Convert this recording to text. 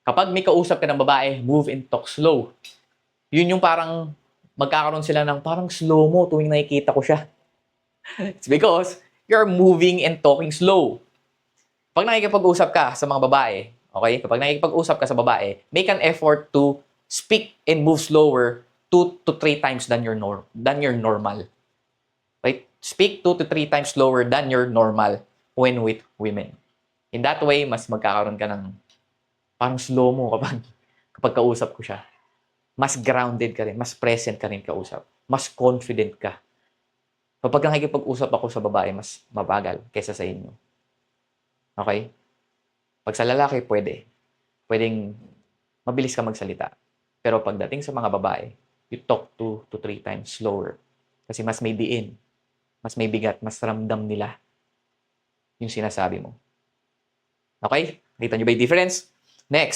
Kapag may kausap ka ng babae, move and talk slow. Yun yung parang magkakaroon sila ng parang slow mo tuwing nakikita ko siya. It's because you're moving and talking slow. Pag nakikipag-usap ka sa mga babae, okay? Kapag nakikipag-usap ka sa babae, make an effort to speak and move slower 2 to 3 times than your normal. Right? Speak 2 to 3 times slower than your normal when with women. In that way, mas magkakaroon ka ng parang slow mo kapag kausap ko siya. Mas grounded ka rin, mas present ka rin kausap. Mas confident ka. Kapag nakikipag-usap ako sa babae, mas mabagal kaysa sa inyo. Okay? Pag sa lalaki, pwedeng mabilis ka magsalita. Pero pagdating sa mga babae, you talk 2 to 3 times slower. Kasi mas may diin, mas may bigat, mas ramdam nila yung sinasabi mo. Okay? Nakita nyo ba yung difference? Next.